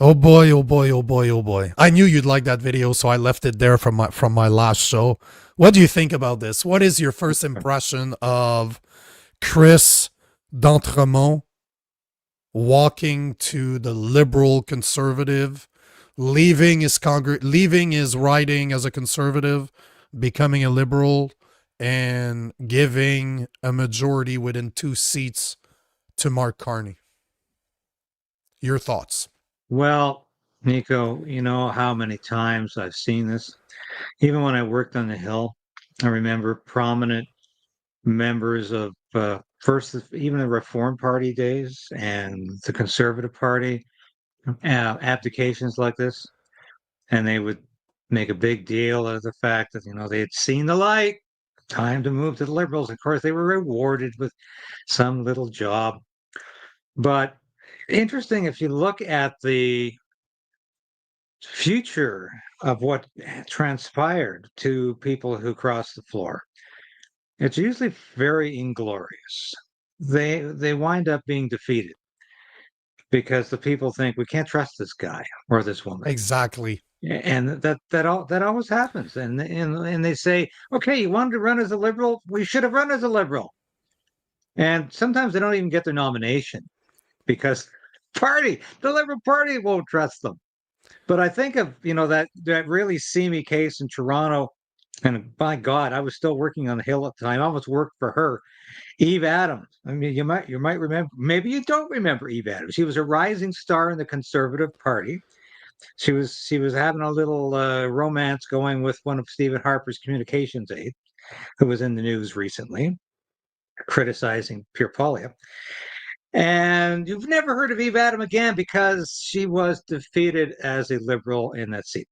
Oh boy, oh boy, oh boy, oh boy. I knew you'd like that video, so I left it there from my last show. What do you think about this? What is your first impression of Chris d'Entremont walking to the liberal conservative, leaving his riding as a conservative, becoming a liberal, and giving a majority within 2 seats to Mark Carney? Your thoughts? Well, Nico, you know how many times I've seen this. Even when I worked on the Hill, I remember prominent members of first, even the Reform Party days and the Conservative Party applications like this, and they would make a big deal of the fact that they had seen the light. Time to move to the Liberals. Of course, they were rewarded with some little job. But interesting, if you look at the future of what transpired to people who cross the floor, it's usually very inglorious. They wind up being defeated because the people think we can't trust this guy or this woman. Exactly. And that always happens. And they say, okay, you wanted to run as a liberal, we should have run as a liberal. And sometimes they don't even get their nomination because the Liberal Party won't trust them. But I think of, that really seamy case in Toronto, and by God, I was still working on the Hill at the time. I almost worked for her, Eve Adams. I mean, you might remember, maybe you don't remember Eve Adams. She was a rising star in the Conservative Party. She was having a little romance going with one of Stephen Harper's communications aides, who was in the news recently, criticizing Pierre Poilievre. And you've never heard of Eve Adams again because she was defeated as a liberal in that seat.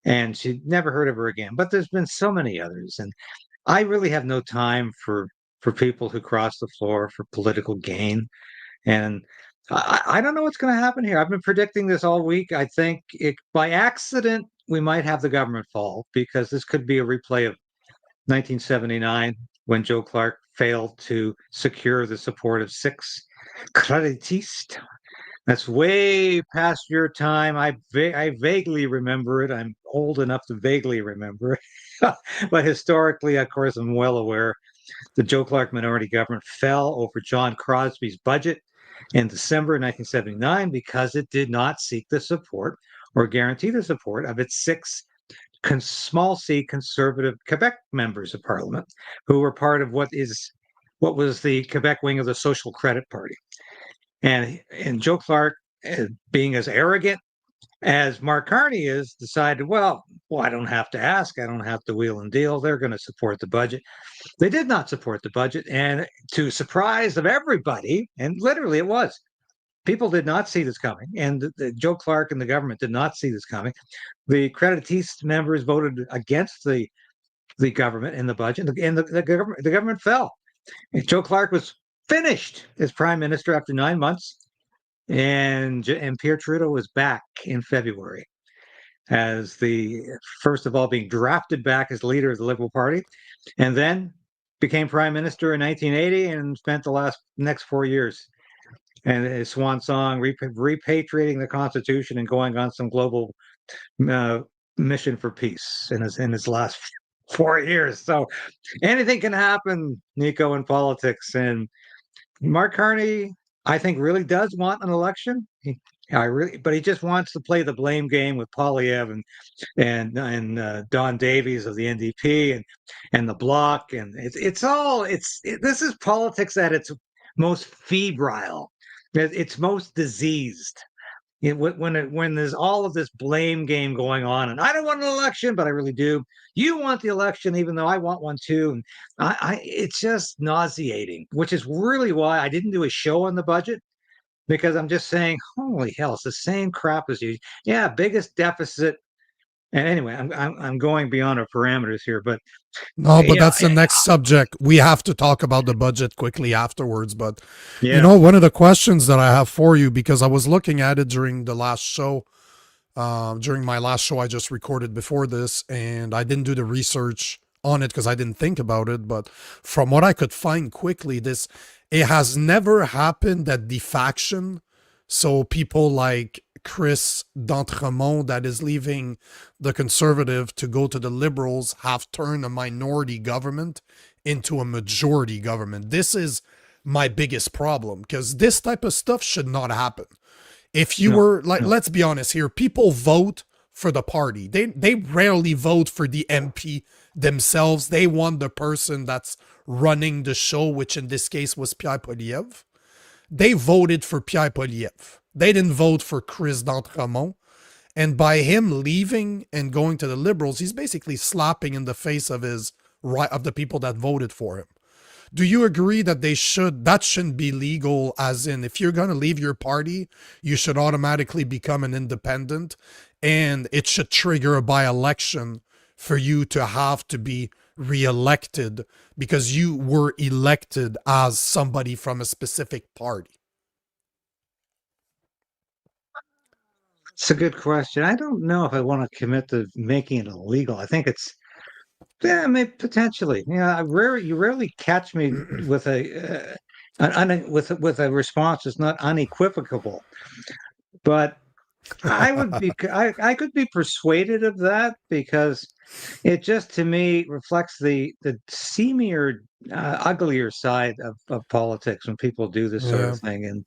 And she never heard of her again. But there's been so many others. And I really have no time for people who cross the floor for political gain. And I don't know what's going to happen here. I've been predicting this all week. I think by accident, we might have the government fall because this could be a replay of 1979 when Joe Clark failed to secure the support of 6 creditistes. That's way past your time. I vaguely remember it. I'm old enough to vaguely remember it. But historically, of course, I'm well aware the Joe Clark minority government fell over John Crosby's budget in December 1979 because it did not seek the support or guarantee the support of its 6 small c conservative Quebec members of parliament who were part of what was the Quebec wing of the Social Credit Party. And Joe Clark, being as arrogant as Mark Carney is, decided, well, I don't have to ask. I don't have to wheel and deal. They're going to support the budget. They did not support the budget. And to surprise of everybody, and literally it was, people did not see this coming. And Joe Clark and the government did not see this coming. The Creditiste members voted against the government in the budget, and the government fell. And Joe Clark was finished as prime minister after 9 months, and Pierre Trudeau was back in February as first of all being drafted back as leader of the Liberal Party, and then became prime minister in 1980 and spent the next 4 years and his swan song repatriating the Constitution and going on some global mission for peace in his last 4 years. So anything can happen, Nico, in politics. And Mark Carney, I think, really does want an election. But he just wants to play the blame game with Poilievre and Don Davies of the NDP and the Bloc, and this is politics at its most febrile, it's most diseased. When there's all of this blame game going on, and I don't want an election, but I really do. You want the election, even though I want one too. And it's just nauseating, which is really why I didn't do a show on the budget, because I'm just saying, holy hell, it's the same crap as you. Yeah, biggest deficit. And anyway, I'm going beyond our parameters here, but No, but yeah, that's the next subject. We have to talk about the budget quickly afterwards. But, yeah. one of the questions that I have for you, because I was looking at it during the last show, during my last show I just recorded before this, and I didn't do the research on it because I didn't think about it. But from what I could find quickly, it has never happened that defaction. So people like Chris d'Entremont, that is leaving the Conservative to go to the Liberals, have turned a minority government into a majority government. This is my biggest problem, because this type of stuff should not happen. If you were like, let's be honest here, people vote for the party. They rarely vote for the MP themselves. They want the person that's running the show, which in this case was Pierre Poilievre. They voted for Pierre Poilievre. They didn't vote for Chris d'Entremont. And by him leaving and going to the Liberals, he's basically slapping in the face of the people that voted for him. Do you agree that that shouldn't be legal, as in, if you're going to leave your party, you should automatically become an independent, and it should trigger a by-election for you to have to be re-elected because you were elected as somebody from a specific party? It's a good question. I don't know if I want to commit to making it illegal. I think it's, yeah, maybe potentially. Yeah, you rarely catch me with with a response that's not unequivocal. But I could be persuaded of that, because it just, to me, reflects the seamier, uglier side of politics when people do this sort of thing,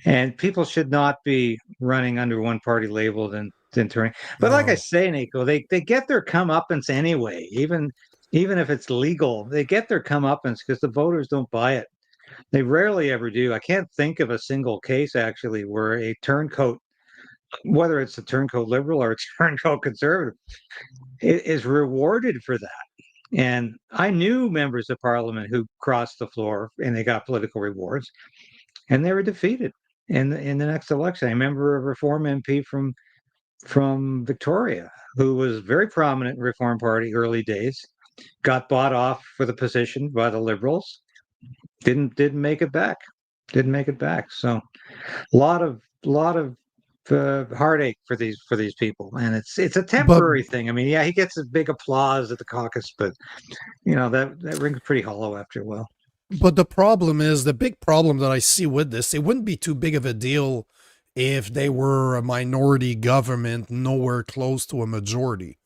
and people should not be running under one party label than turning. But like I say, Nico, they get their comeuppance anyway. Even if it's legal, they get their comeuppance because the voters don't buy it. They rarely ever do. I can't think of a single case actually where a turncoat, whether it's a turncoat liberal or a turncoat conservative, is rewarded for that. And I knew members of parliament who crossed the floor and they got political rewards, and they were defeated in the next election. I remember a Reform MP from Victoria who was very prominent in Reform Party early days, got bought off for the position by the Liberals, didn't make it back. So a lot of heartache for these people, and it's a temporary thing. I mean, yeah, he gets a big applause at the caucus, but that rings pretty hollow after a while. But the problem is, the big problem that I see with this, it wouldn't be too big of a deal if they were a minority government nowhere close to a majority.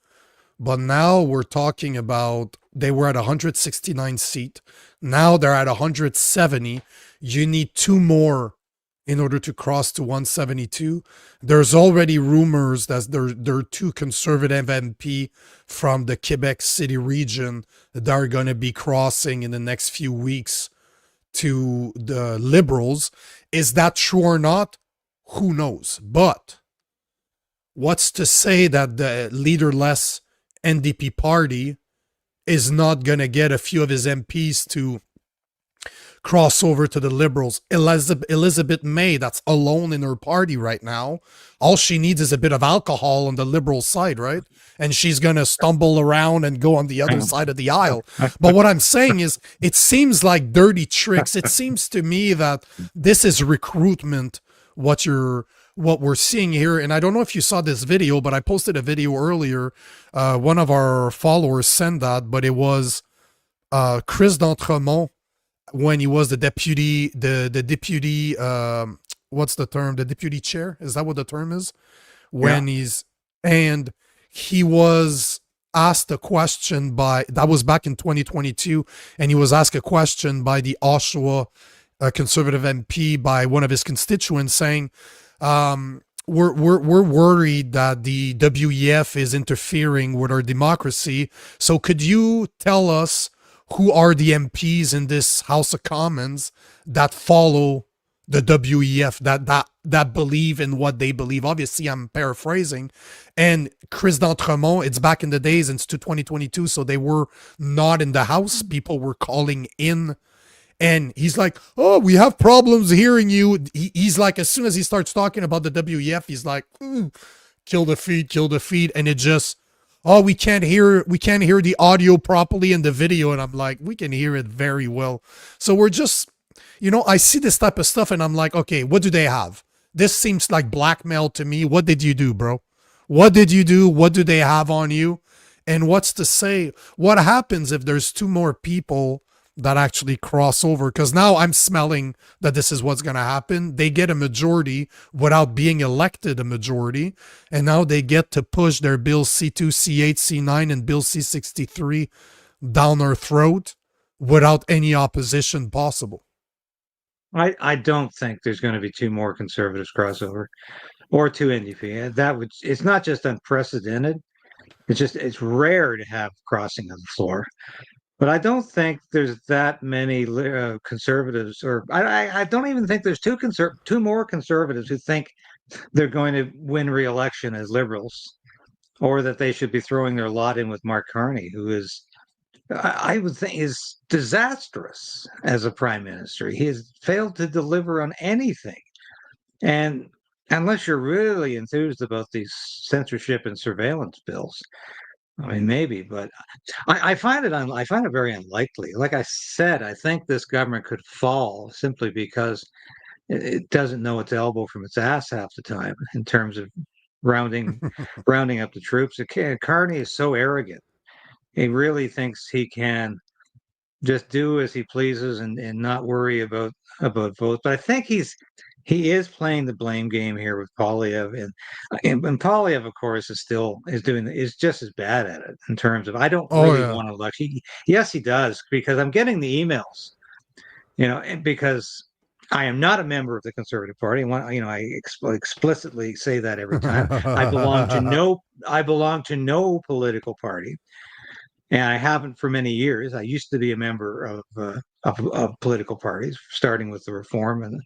But now we're talking about, they were at 169 seat. Now they're at 170. You need 2 more in order to cross to 172. There's already rumors that there are 2 conservative MP from the Quebec City region that are going to be crossing in the next few weeks to the Liberals. Is that true or not? Who knows? But what's to say that the leaderless NDP party is not going to get a few of his MPs to cross over to the Liberals? Elizabeth May, that's alone in her party right now. All she needs is a bit of alcohol on the Liberal side, right? And she's going to stumble around and go on the other side of the aisle. But what I'm saying is, it seems like dirty tricks. It seems to me that this is recruitment, what we're seeing here. And I don't know if you saw this video, but I posted a video earlier. One of our followers sent that, but it was Chris d'Entremont, when he was the deputy, what's the term? The deputy chair? Is that what the term is? When he was asked a question that was back in 2022, and he was asked a question by the Oshawa Conservative MP, by one of his constituents, saying, we're worried that the WEF is interfering with our democracy. So could you tell us who are the MPs in this House of Commons that follow the WEF, that believe in what they believe? Obviously, I'm paraphrasing. And Chris d'Entremont, it's back in the days, it's to 2022, so they were not in the House. People were calling in. And he's like, oh, we have problems hearing you. He's like, as soon as he starts talking about the WEF, he's like, kill the feed. And it just, oh, we can't hear the audio properly in the video. And I'm like, we can hear it very well. So we're just, I see this type of stuff and I'm like, okay, what do they have? This seems like blackmail to me. What did you do, bro? What did you do? What do they have on you? And what's to say? What happens if there's 2 more people that actually cross over, because now I'm smelling that this is what's going to happen. They get a majority without being elected a majority, and now they get to push their Bill C2, C8, C9, and Bill C63 down our throat without any opposition possible. I don't think there's going to be two more conservatives crossover or two NDP. It's not just unprecedented. It's rare to have crossing of the floor. But I don't think there's that many conservatives, or I don't even think there's two more conservatives who think they're going to win re-election as liberals, or that they should be throwing their lot in with Mark Carney, who is, I would think, is disastrous as a prime minister. He has failed to deliver on anything, and unless you're really enthused about these censorship and surveillance bills, I mean, maybe, but I find it very unlikely. Like I said, I think this government could fall simply because it doesn't know its elbow from its ass half the time in terms of rounding rounding up the troops. Carney is so arrogant. He really thinks he can just do as he pleases and not worry about votes. But I think he is playing the blame game here with Poilievre, and Poilievre, of course, is just as bad at it in terms of, I don't Oh, really yeah. want to elect. Yes, he does, because I'm getting the emails, and because I am not a member of the Conservative Party. I explicitly say that every time. I belong to no political party, and I haven't for many years. I used to be a member of political parties, starting with the Reform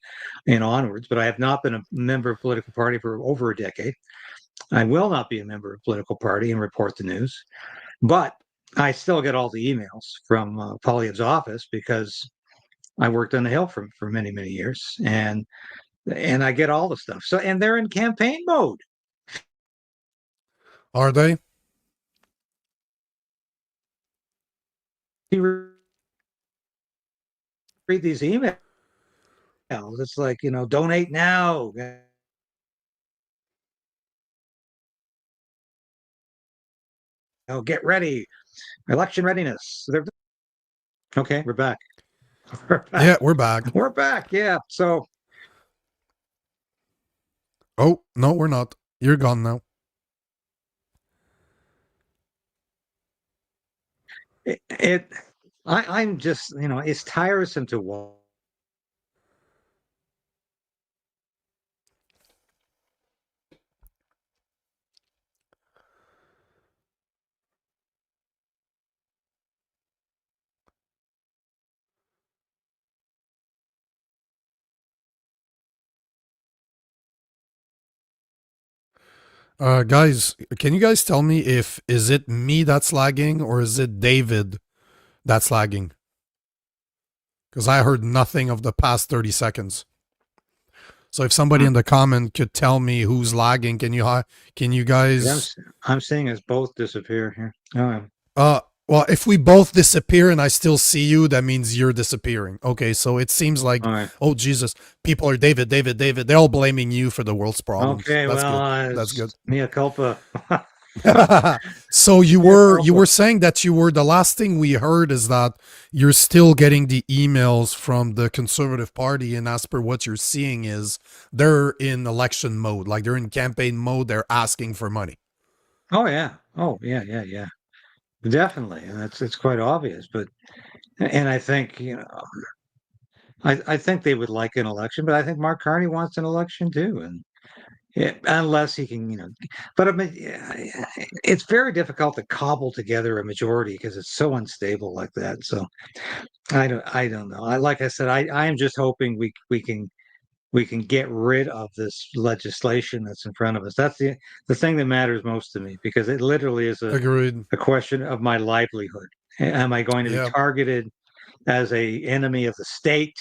and onwards, but I have not been a member of a political party for over a decade. I will not be a member of a political party and report the news, but I still get all the emails from Poilievre's office because I worked on the Hill for many, many years, and I get all the stuff. So, and they're in campaign mode. Are they? You read these emails, it's like, donate now. Get ready, election readiness. Okay, we're back. We're back. Yeah, we're back. We're back. Yeah. So, Oh, no, we're not. You're gone now. I'm just, it's tiresome to watch. Guys, can you guys tell me is it me that's lagging or is it David that's lagging? Because I heard nothing of the past 30 seconds. So if somebody in the comment could tell me who's lagging, can you guys? I'm seeing us both disappear here. Well, if we both disappear and I still see you, that means you're disappearing. Okay, so it seems like, Right. oh Jesus, people are David. They're all blaming you for the world's problems. Okay, That's well, good. That's good. Mea culpa. So you were saying that the last thing we heard is that you're still getting the emails from the Conservative Party, and as per what you're seeing is they're in election mode, like they're in campaign mode, they're asking for money. Oh yeah. Definitely, and it's quite obvious. And I think, I think they would like an election, but I think Mark Carney wants an election too, and unless he can, but I mean, it's very difficult to cobble together a majority because it's so unstable like that. So I don't know. Like I said, I am just hoping we can get rid of this legislation that's in front of us. That's the thing that matters most to me, because it literally is Agreed. a question of my livelihood. Am I going to be targeted as a enemy of the state?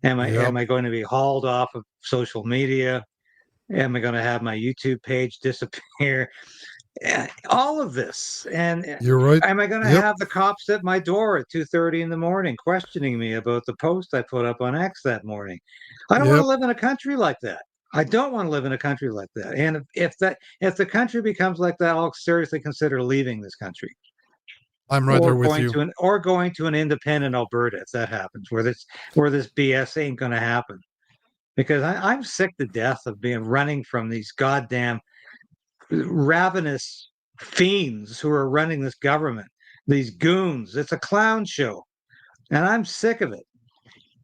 Am I going to be hauled off of social media? Am I going to have my YouTube page disappear? All of this, and You're right. am I going to have the cops at my door at 2:30 in the morning questioning me about the post I put up on X that morning? I don't want to live in a country like that. I don't want to live in a country like that. And if the country becomes like that, I'll seriously consider leaving this country. I'm right there with you. going to an independent Alberta if that happens, where this BS ain't going to happen. Because I'm sick to death of being running from these goddamn ravenous fiends who are running this government. These goons. It's a clown show, and I'm sick of it.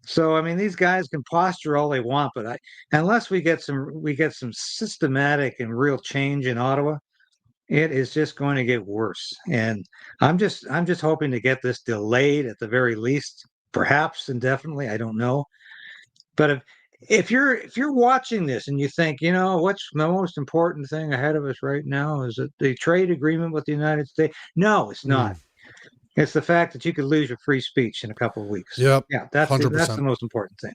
So I mean, these guys can posture all they want, but unless we get some systematic and real change in Ottawa, it is just going to get worse. And I'm just hoping to get this delayed at the very least, perhaps indefinitely. I don't know. But if you're watching this and you think, what's the most important thing ahead of us right now? Is it the trade agreement with the United States? No, it's not. It's the fact that you could lose your free speech in a couple of weeks. Yep. Yeah, that's 100%. the most important thing.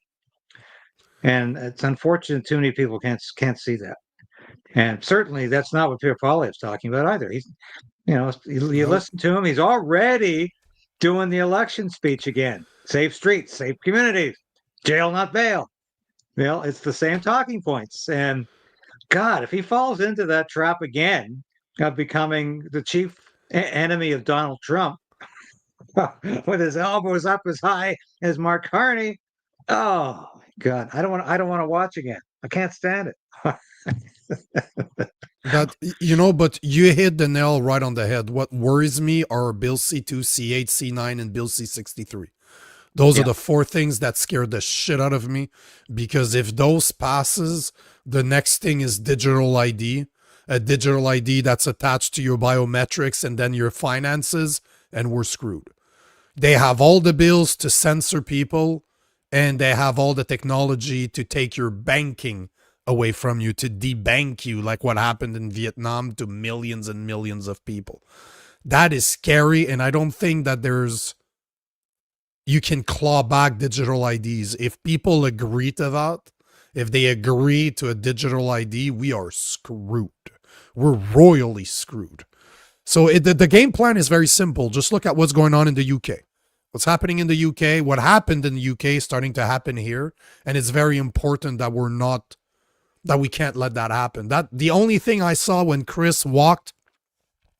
And it's unfortunate too many people can't see that. And certainly that's not what Pierre Poilievre's talking about either. He's, you listen to him, he's already doing the election speech again. Safe streets, safe communities, jail, not bail. It's the same talking points. And God, if he falls into that trap again of becoming the chief enemy of Donald Trump with his elbows up as high as Mark Carney, oh God, I don't want to watch again. I can't stand it. But you hit the nail right on the head. What worries me are Bill C2, C8, C9, and Bill C63. Those are the four things that scare the shit out of me, because if those passes, the next thing is digital ID, a digital ID that's attached to your biometrics and then your finances, and we're screwed. They have all the bills to censor people, and they have all the technology to take your banking away from you, to debank you, like what happened in Vietnam to millions and millions of people. That is scary, and I don't think that you can claw back digital IDs. If people agree to that, if they agree to a digital ID, we are screwed. We're royally screwed. So the game plan is very simple. Just look at what's going on in the UK. What's happening in the UK, what happened in the UK is starting to happen here. And it's very important that we can't let that happen. The only thing I saw when Chris walked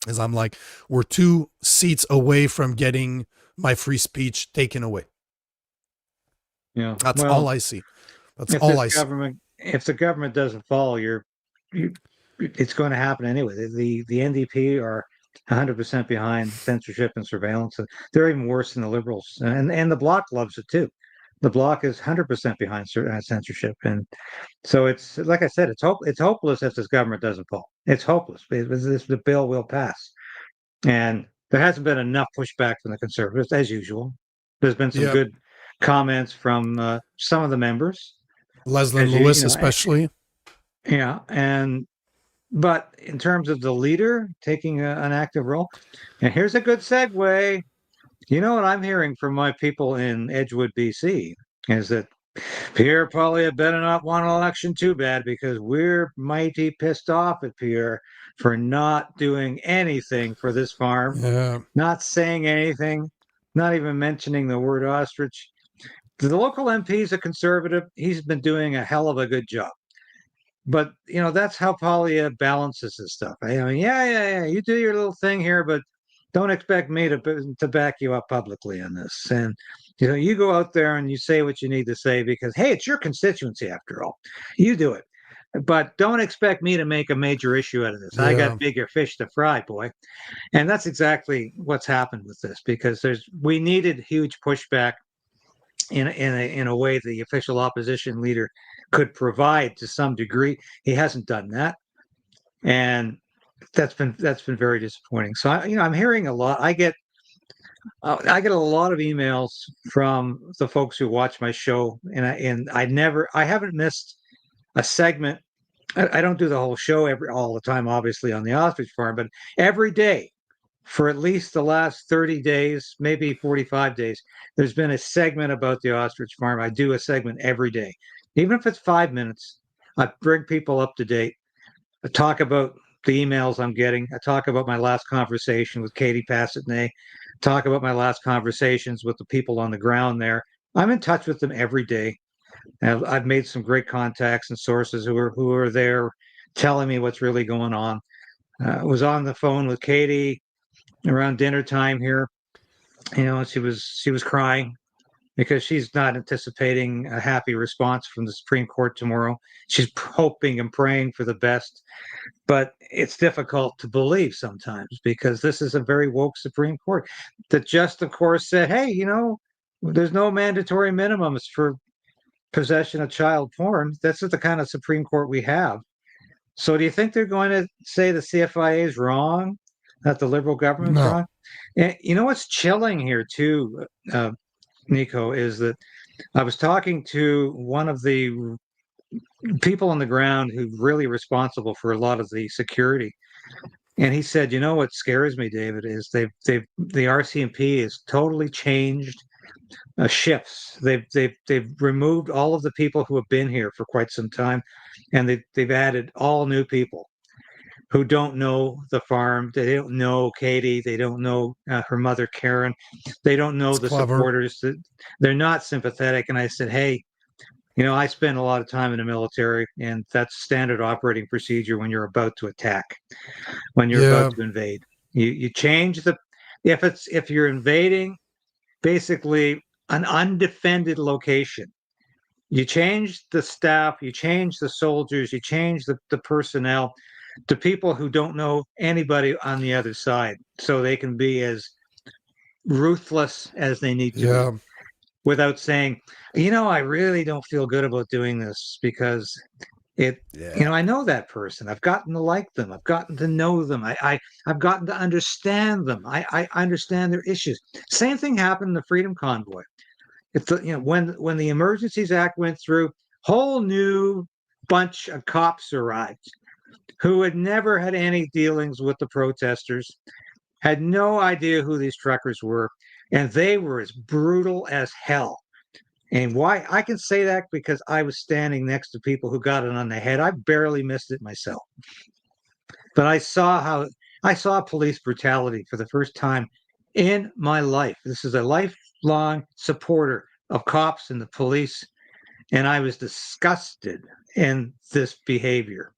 is I'm like, we're 2 seats away from getting my free speech taken away. Yeah, that's all I see. That's all I see. If the government doesn't follow it's going to happen anyway. The NDP are 100% behind censorship and surveillance. They're even worse than the Liberals, and the Bloc loves it too. The Bloc is 100% behind censorship, and so it's like I said, it's hopeless if this government doesn't fall. It's hopeless. The bill will pass, and there hasn't been enough pushback from the Conservatives, as usual. There's been some good comments from some of the members, Leslie Lewis especially. Yeah, but in terms of the leader taking an active role, and here's a good segue. You know what I'm hearing from my people in Edgewood, BC, is that Pierre Poilievre better not want an election too bad, because we're mighty pissed off at Pierre for not doing anything for this farm, not saying anything, not even mentioning the word ostrich. The local MP is a conservative. He's been doing a hell of a good job. But, that's how Poilievre balances this stuff. I mean, yeah, you do your little thing here, but don't expect me to back you up publicly on this. And, you go out there and you say what you need to say because, hey, it's your constituency after all. You do it. But don't expect me to make a major issue out of this. I got bigger fish to fry, boy. And that's exactly what's happened with this, because we needed huge pushback in a way the official opposition leader could provide to some degree. He hasn't done that, and that's been very disappointing. So I'm hearing a lot. I get a lot of emails from the folks who watch my show, and I haven't missed a segment. I don't do the whole show all the time, obviously, on the ostrich farm, but every day for at least the last 30 days, maybe 45 days, there's been a segment about the ostrich farm. I do a segment every day. Even if it's 5 minutes, I bring people up to date. I talk about the emails I'm getting. I talk about my last conversation with Katie Passatney. Talk about my last conversations with the people on the ground there. I'm in touch with them every day. And I've made some great contacts and sources who are there telling me what's really going on. I was on the phone with Katie around dinner time here. She was crying because she's not anticipating a happy response from the Supreme Court tomorrow. She's hoping and praying for the best, but it's difficult to believe sometimes because this is a very woke Supreme Court that just, of course, said, hey, there's no mandatory minimums for possession of child porn. That's the kind of Supreme Court we have. So do you think they're going to say the CFIA is wrong, that the Liberal government's No. wrong? And what's chilling here too, Nico, is that I was talking to one of the people on the ground who's really responsible for a lot of the security. And he said, what scares me, David, is the RCMP has totally changed shifts. They've removed all of the people who have been here for quite some time, and they've added all new people who don't know the farm. They don't know Katie. They don't know her mother, Karen. They don't know It's the clever. supporters. They're not sympathetic. And I said, hey, I spent a lot of time in the military, and that's standard operating procedure when you're about to attack, when you're about to invade. You change if you're invading basically an undefended location. You change the staff, you change the soldiers, you change the personnel to people who don't know anybody on the other side, so they can be as ruthless as they need to be without saying, I really don't feel good about doing this because I know that person. I've gotten to like them. I've gotten to know them. I've gotten to understand them. I understand their issues. Same thing happened in the Freedom Convoy. When the Emergencies Act went through, whole new bunch of cops arrived who had never had any dealings with the protesters, had no idea who these truckers were, and they were as brutal as hell. And why I can say that because I was standing next to people who got it on the head. I barely missed it myself. But I saw police brutality for the first time in my life. This is a lifelong supporter of cops and the police, and I was disgusted in this behavior.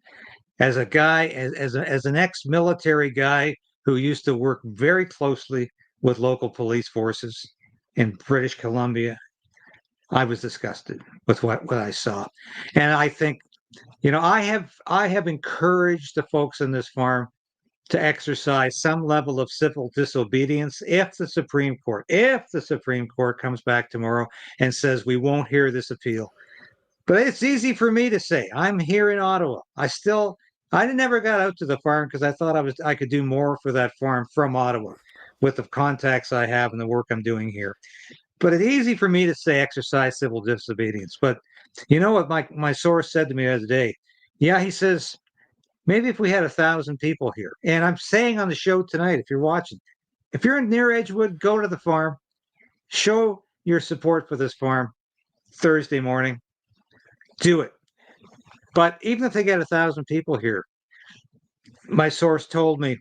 As a guy, as an ex-military guy who used to work very closely with local police forces in British Columbia, I was disgusted with what I saw. And I think, I have encouraged the folks on this farm to exercise some level of civil disobedience if the Supreme Court comes back tomorrow and says we won't hear this appeal. But it's easy for me to say. I'm here in Ottawa. I never got out to the farm because I thought I could do more for that farm from Ottawa with the contacts I have and the work I'm doing here. But it's easy for me to say exercise civil disobedience. But you know what my source said to me the other day? Yeah, he says, maybe if we had 1,000 people here. And I'm saying on the show tonight, if you're watching, if you're near Edgewood, go to the farm, show your support for this farm Thursday morning, do it. But even if they get 1,000 people here, my source told me,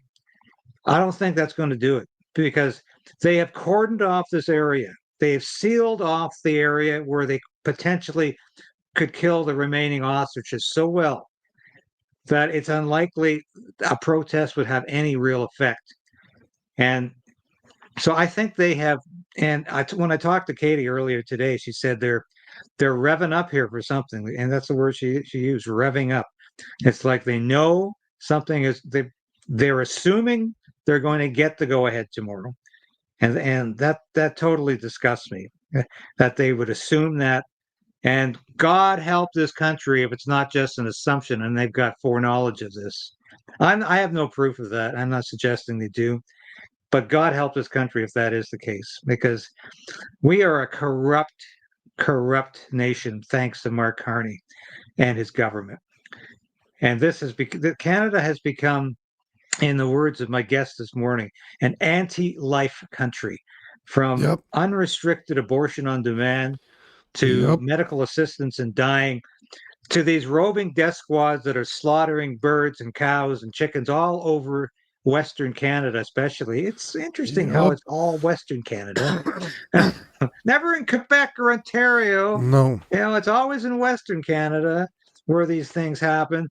I don't think that's going to do it because they have cordoned off this area. They've sealed off the area where they potentially could kill the remaining ostriches so well that it's unlikely a protest would have any real effect. And so I think they have. And when I talked to Katie earlier today, she said they're revving up here for something, and that's the word she used, revving up. It's like they know something is they're assuming they're going to get the go ahead tomorrow. And that totally disgusts me that they would assume that. And God help this country if it's not just an assumption and they've got foreknowledge of this. I have no proof of that. I'm not suggesting they do, but God help this country if that is the case, because we are a corrupt nation thanks to Mark Carney and his government. And Canada has become, in the words of my guest this morning, an anti-life country, from unrestricted abortion on demand to medical assistance in dying to these roving death squads that are slaughtering birds and cows and chickens all over Western Canada, especially. It's interesting how it's all Western Canada. Never in Quebec or Ontario. No. It's always in Western Canada where these things happen.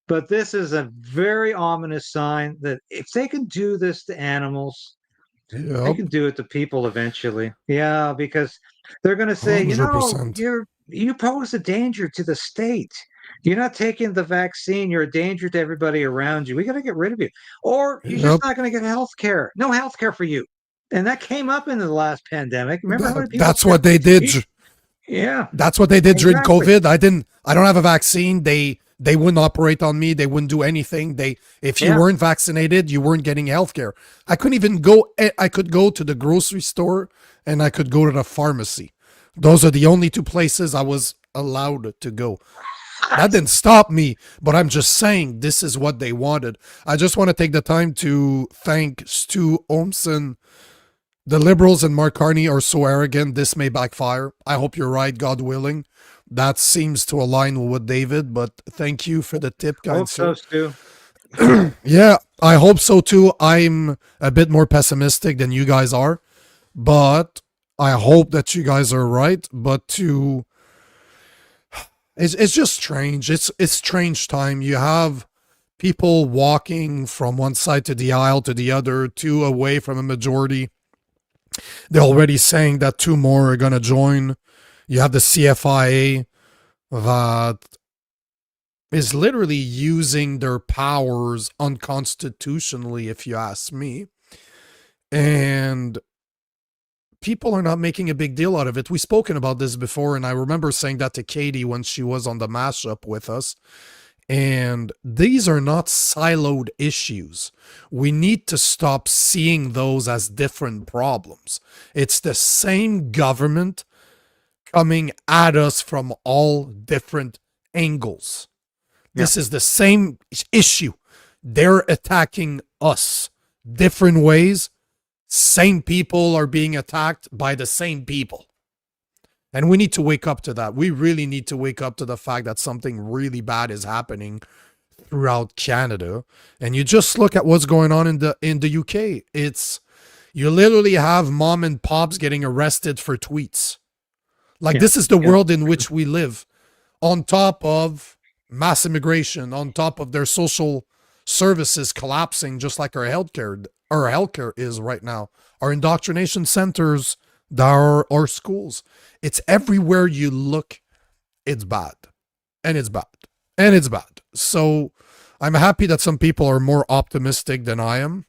But this is a very ominous sign that if they can do this to animals, They Yep. can do it to people eventually. Yeah, because they're going to say, 100%. you pose a danger to the state. You're not taking the vaccine. You're a danger to everybody around you. We got to get rid of you, or you're just Yep. not going to get health care. No health care for you. And that came up in the last pandemic. Remember how many people That's said, what they did. Yeah, That's what they did during exactly. COVID. I don't have a vaccine. They wouldn't operate on me. They wouldn't do anything. If you Yeah, weren't vaccinated, you weren't getting healthcare. I couldn't even go. I could go to the grocery store and I could go to the pharmacy. Those are the only two places I was allowed to go. That didn't stop me, but I'm just saying this is what they wanted. I just want to take the time to thank Stu Olmson. The Liberals and Mark Carney are so arrogant, this may backfire. I hope you're right, God willing. That seems to align with David, but thank you for the tip, kind hope so, sir. Stu. Yeah, I hope so too. I'm a bit more pessimistic than you guys are, but I hope that you guys are right. But it's just strange. It's strange time. You have people walking from one side to the aisle to the other, two away from a majority. They're already saying that two more are going to join. You have the CFIA that is literally using their powers unconstitutionally, if you ask me. And people are not making a big deal out of it. We've spoken about this before, and I remember saying that to Katie when she was on the mashup with us. And these are not siloed issues. We need to stop seeing those as different problems. It's the same government coming at us from all different angles. Yeah. This is the same issue. They're attacking us different ways. Same people are being attacked by the same people. And we need to wake up to that. We really need to wake up to the fact that something really bad is happening throughout Canada. And you just look at what's going on in the UK. You literally have mom and pops getting arrested for tweets. Like, Yeah. this is the Yeah. world in which we live. On top of mass immigration, on top of their social services collapsing, just like our healthcare is right now. Our indoctrination centers, our schools. It's everywhere you look, it's bad. And it's bad. And it's bad. So I'm happy that some people are more optimistic than I am.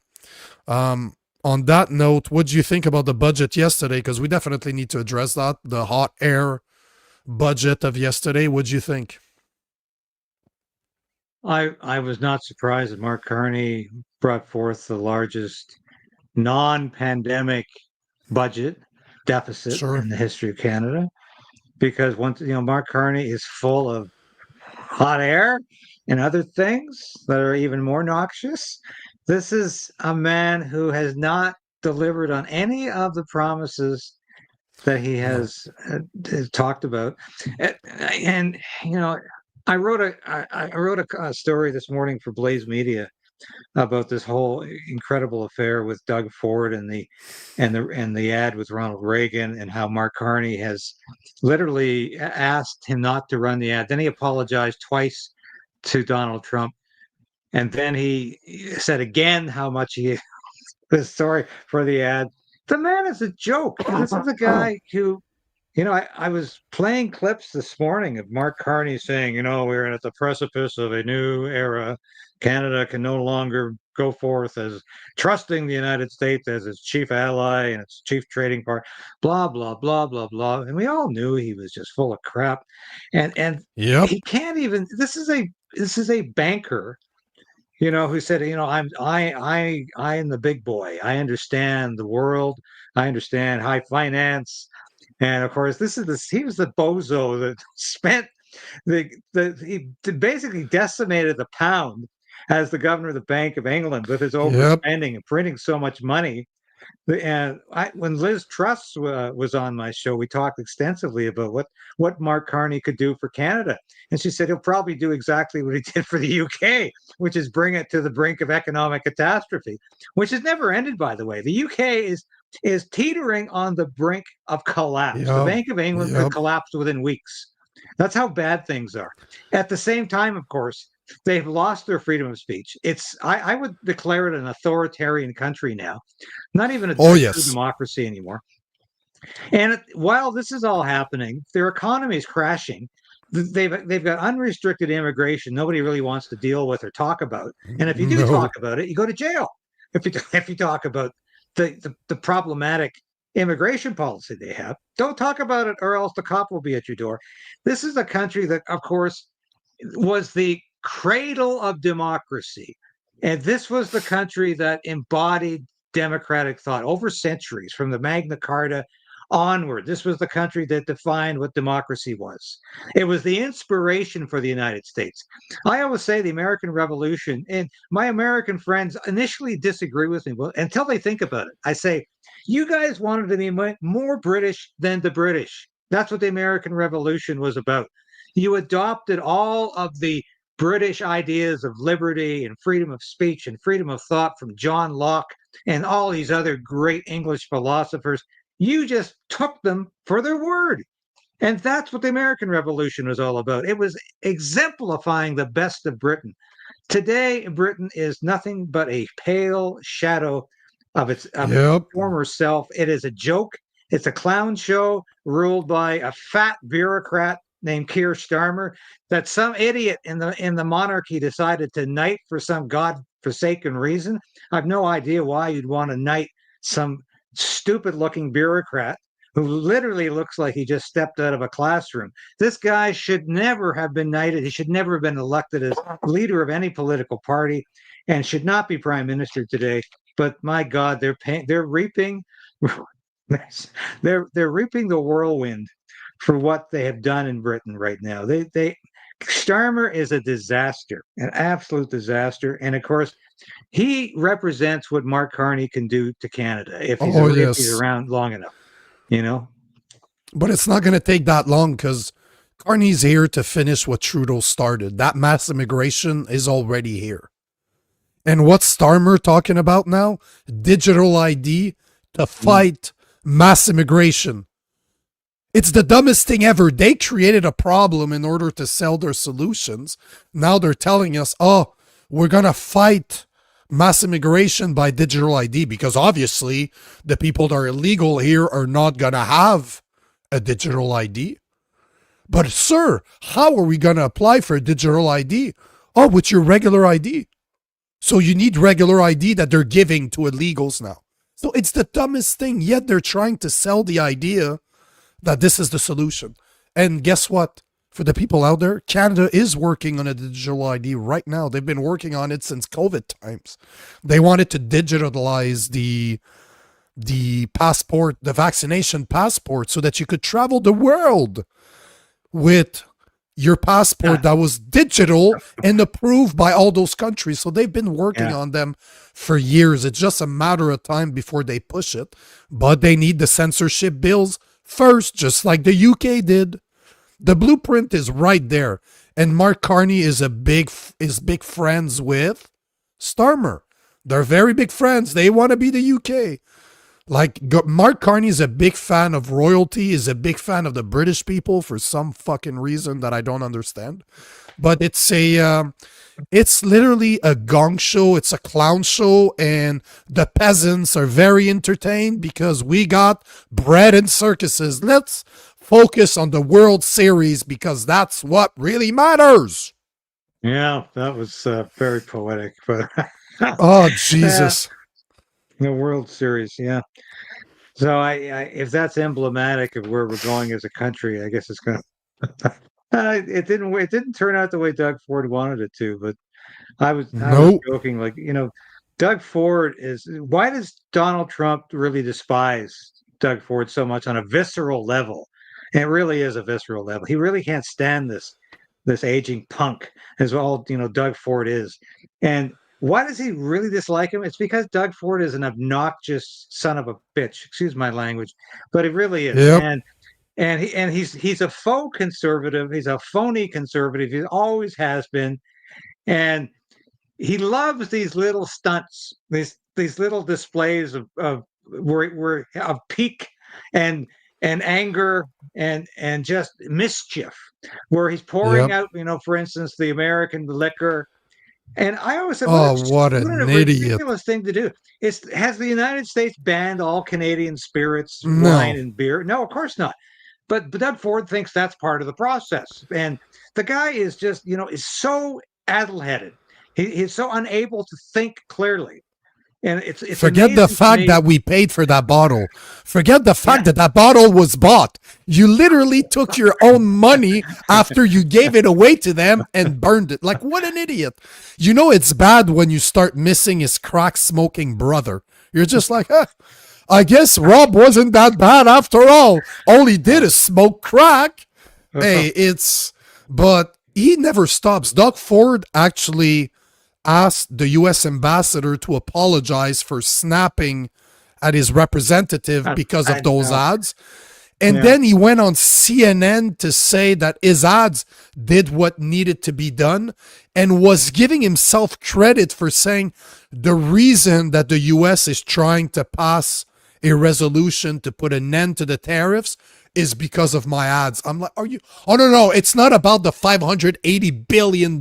On that note, what do you think about the budget yesterday? Because we definitely need to address that. The hot air budget of yesterday. What do you think? I was not surprised that Mark Carney brought forth the largest non-pandemic budget deficit Sure. in the history of Canada, because once Mark Carney is full of hot air and other things that are even more noxious. This is a man who has not delivered on any of the promises that he No. has talked about. And I wrote a story this morning for Blaze Media about this whole incredible affair with Doug Ford and the ad with Ronald Reagan, and how Mark Carney has literally asked him not to run the ad. Then he apologized twice to Donald Trump, and then he said again how much he was sorry for the ad. The man is a joke. This is a guy who I was playing clips this morning of Mark Carney saying, we're at the precipice of a new era. Canada can no longer go forth as trusting the United States as its chief ally and its chief trading partner, blah, blah, blah, blah, blah. And we all knew he was just full of crap. And Yep. he can't even, this is a banker, who said, I am the big boy. I understand the world. I understand high finance. And of course, he was the bozo that spent he basically decimated the pound as the governor of the Bank of England with his Yep. overspending and printing so much money. And when Liz Truss was on my show, we talked extensively about what Mark Carney could do for Canada, and she said he'll probably do exactly what he did for the UK, which is bring it to the brink of economic catastrophe, which has never ended, by the way. The UK is teetering on the brink of collapse. The Yep. Bank of England could Yep. collapse within weeks. That's how bad things are. At the same time, of course, They've lost their freedom of speech. I would declare it an authoritarian country now, not even a Oh true yes. democracy anymore. And while this is all happening, their economy is crashing. They've got unrestricted immigration. Nobody really wants to deal with or talk about. And if you do talk No. about it, you go to jail. If you talk about the problematic immigration policy they have, don't talk about it, or else the cop will be at your door. This is a country that, of course, was the cradle of democracy. And this was the country that embodied democratic thought over centuries, from the Magna Carta onward. This was the country that defined what democracy was. It was the inspiration for the United States. I always say the American Revolution, and my American friends initially disagree with me until they think about it. I say, you guys wanted to be more British than the British. That's what the American Revolution was about. You adopted all of the British ideas of liberty and freedom of speech and freedom of thought from John Locke and all these other great English philosophers. You just took them for their word. And that's what the American Revolution was all about. It was exemplifying the best of Britain. Today, Britain is nothing but a pale shadow of its Yep. former self. It is a joke. It's a clown show ruled by a fat bureaucrat named Keir Starmer that some idiot in the monarchy decided to knight for some godforsaken reason. I have no idea why you'd want to knight some stupid-looking bureaucrat who literally looks like he just stepped out of a classroom. This guy should never have been knighted. He should never have been elected as leader of any political party, and should not be prime minister today. But my God, they're reaping they're reaping the whirlwind for what they have done in Britain right now. Starmer is a disaster, an absolute disaster, and of course, he represents what Mark Carney can do to Canada if he's Oh if he's yes. around long enough. You know. But it's not going to take that long because Carney's here to finish what Trudeau started. That mass immigration is already here. And what's Starmer talking about now? Digital ID to fight mass immigration. It's the dumbest thing ever. They created a problem in order to sell their solutions. Now they're telling us, oh, we're going to fight mass immigration by digital ID because obviously the people that are illegal here are not going to have a digital ID. But sir, how are we going to apply for a digital ID? Oh, with your regular ID. So you need regular ID that they're giving to illegals now. So it's the dumbest thing, yet they're trying to sell the idea that this is the solution. And guess what? For the people out there, Canada is working on a digital ID right now. They've been working on it since COVID times. They wanted to digitalize the passport, the vaccination passport, so that you could travel the world with your passport that was digital and approved by all those countries. So they've been working on them for years. It's just a matter of time before they push it. But they need the censorship bills first, just like the UK did. The blueprint is right there. And Mark Carney is big friends with Starmer. They're very big friends. They want to be the UK. Like Mark Carney is a big fan of royalty, is a big fan of the British people for some fucking reason that I don't understand. But it's literally a gong show. It's a clown show, and the peasants are very entertained because we got bread and circuses. Let's focus on the World Series because that's what really matters. Yeah, that was very poetic. But Oh, Jesus. The World Series, yeah. So I if that's emblematic of where we're going as a country, I guess it's going to. It didn't turn out the way Doug Ford wanted it to, but I was Nope. joking, like, Doug Ford is. Why does Donald Trump really despise Doug Ford so much on a visceral level? And it really is a visceral level. He really can't stand this aging punk, as all Doug Ford is. And why does he really dislike him? It's because Doug Ford is an obnoxious son of a bitch. Excuse my language, but it really is. Yep. And he's a faux conservative. He's a phony conservative. He always has been, and he loves these little stunts, these little displays of peak, and and anger and just mischief, where he's pouring Yep. out, for instance, the American liquor. And I always said, Oh, what what a an idiot. ridiculous thing to do. Has the United States banned all Canadian spirits, wine, No. and beer? No, of course not. But Doug Ford thinks that's part of the process. And the guy is just, is so addle-headed. He's so unable to think clearly. And it's Forget the amazing to fact me. that we paid for that bottle. Forget the fact that that bottle was bought. You literally took your own money after you gave it away to them and burned it. Like, what an idiot. You know it's bad when you start missing his crack smoking brother. You're just like, I guess Rob wasn't that bad after all. All he did is smoke crack. Hey, but he never stops. Doug Ford actually asked the U.S. ambassador to apologize for snapping at his representative because of those ads. And then he went on CNN to say that his ads did what needed to be done and was giving himself credit for saying the reason that the U.S. is trying to pass a resolution to put an end to the tariffs is because of my ads. I'm like, are you? Oh, no. It's not about the $580 billion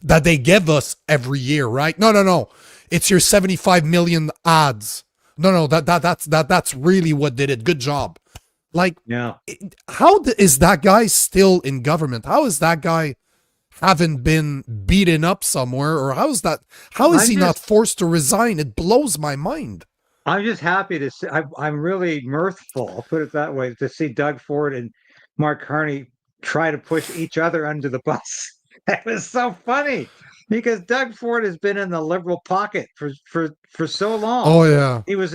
that they give us every year, right? No. It's your 75 million ads. No, that's really what did it. Good job. Like, how is that guy still in government? How is that guy haven't been beaten up somewhere? Or how is he not forced to resign? It blows my mind. I'm just happy to see. I'm really mirthful, I'll put it that way, to see Doug Ford and Mark Carney try to push each other under the bus. That was so funny because Doug Ford has been in the Liberal pocket for so long. Oh yeah, he was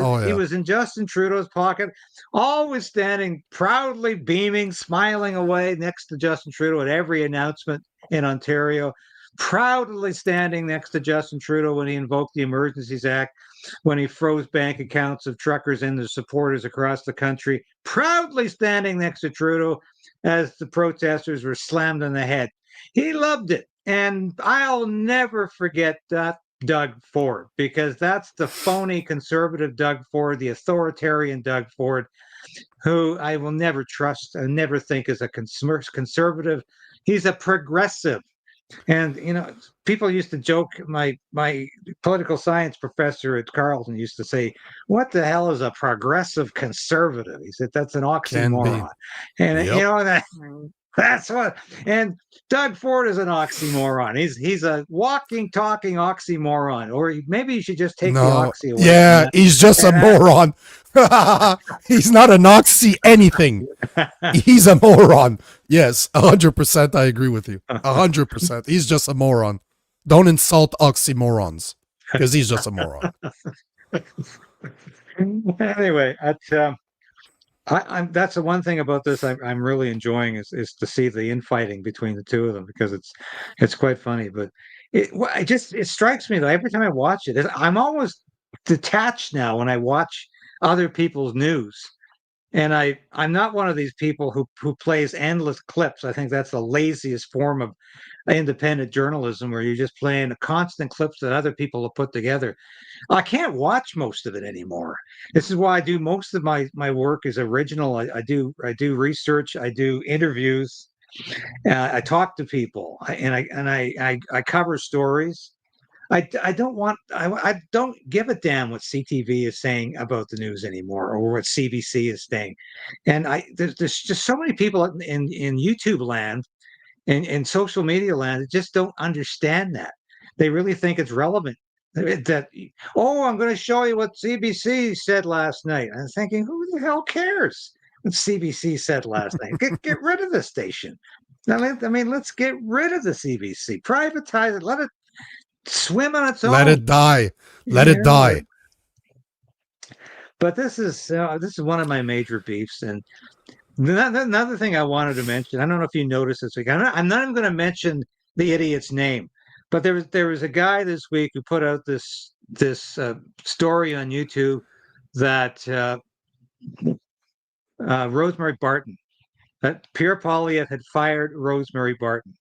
in Justin Trudeau's pocket, always standing proudly, beaming, smiling away next to Justin Trudeau at every announcement in Ontario. Proudly standing next to Justin Trudeau when he invoked the Emergencies Act, when he froze bank accounts of truckers and their supporters across the country, proudly standing next to Trudeau as the protesters were slammed on the head. He loved it. And I'll never forget that Doug Ford, because that's the phony conservative Doug Ford, the authoritarian Doug Ford, who I will never trust and never think is a conservative. He's a progressive. And people used to joke. My political science professor at Carleton used to say, "What the hell is a progressive conservative?" He said, "That's an oxymoron." And that's what. And Doug Ford is an oxymoron. He's a walking, talking oxymoron. Or maybe you should just take the oxy away. Yeah, he's just a moron. He's not an oxy anything. He's a moron. Yes, 100%. I agree with you. 100%. He's just a moron. Don't insult oxymorons because he's just a moron. Anyway, that's the one thing about this I'm really enjoying is to see the infighting between the two of them, because it's quite funny. But it strikes me that every time I watch it, I'm almost detached now when I watch other people's news. And I'm not one of these people who plays endless clips. I think that's the laziest form of independent journalism, where you're just playing constant clips that other people have put together. I can't watch most of it anymore. This is why I do most of my work is original. I do research. I do interviews. I talk to people, and I cover stories. I don't give a damn what CTV is saying about the news anymore, or what CBC is saying. And there's just so many people in YouTube land and in social media land that just don't understand that. They really think it's relevant. That, I'm going to show you what CBC said last night. I'm thinking, who the hell cares what CBC said last night? Get rid of the station. I mean, let's get rid of the CBC. Privatize it. Let it swim on its own. Let it die. Let it die. But this is one of my major beefs. And another thing I wanted to mention, I don't know if you noticed this week. I'm not even going to mention the idiot's name, but there was a guy this week who put out this story on YouTube that Rosemary Barton, that Pierre Poilievre had fired Rosemary Barton,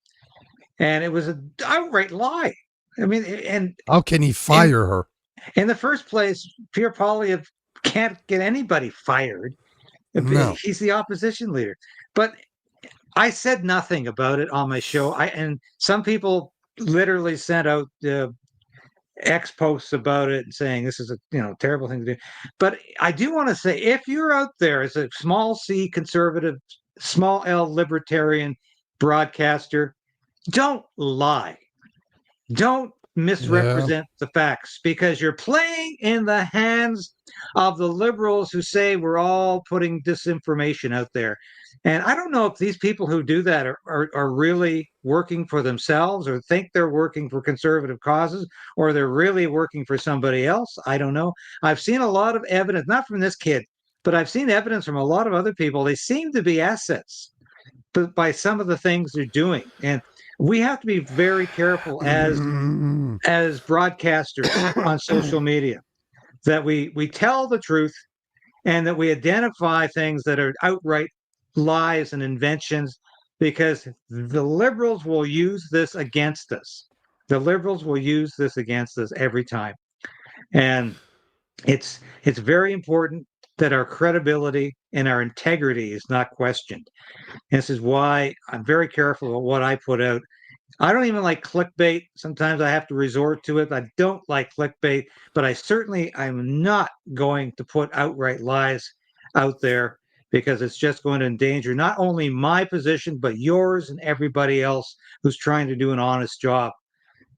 and it was an outright lie. I mean, and how can he fire her? In the first place, Pierre Poilievre can't get anybody fired. No. He's the opposition leader. But I said nothing about it on my show. And some people literally sent out X posts about it saying this is a terrible thing to do. But I do want to say, if you're out there as a small C conservative, small L libertarian broadcaster, don't lie. Don't Yeah. misrepresent the facts, because you're playing in the hands of the liberals who say we're all putting disinformation out there. And I don't know if these people who do that are really working for themselves, or think they're working for conservative causes, or they're really working for somebody else. I don't know. I've seen a lot of evidence, not from this kid, but I've seen evidence from a lot of other people. They seem to be assets by some of the things they're doing. And we have to be very careful Mm. as broadcasters on social media, that we tell the truth, and that we identify things that are outright lies and inventions, because the liberals will use this against us. The liberals will use this against us every time. And it's very important that our credibility and our integrity is not questioned. And this is why I'm very careful about what I put out. I don't even like clickbait. Sometimes I have to resort to it. I don't like clickbait, but I'm not going to put outright lies out there, because it's just going to endanger not only my position, but yours and everybody else who's trying to do an honest job.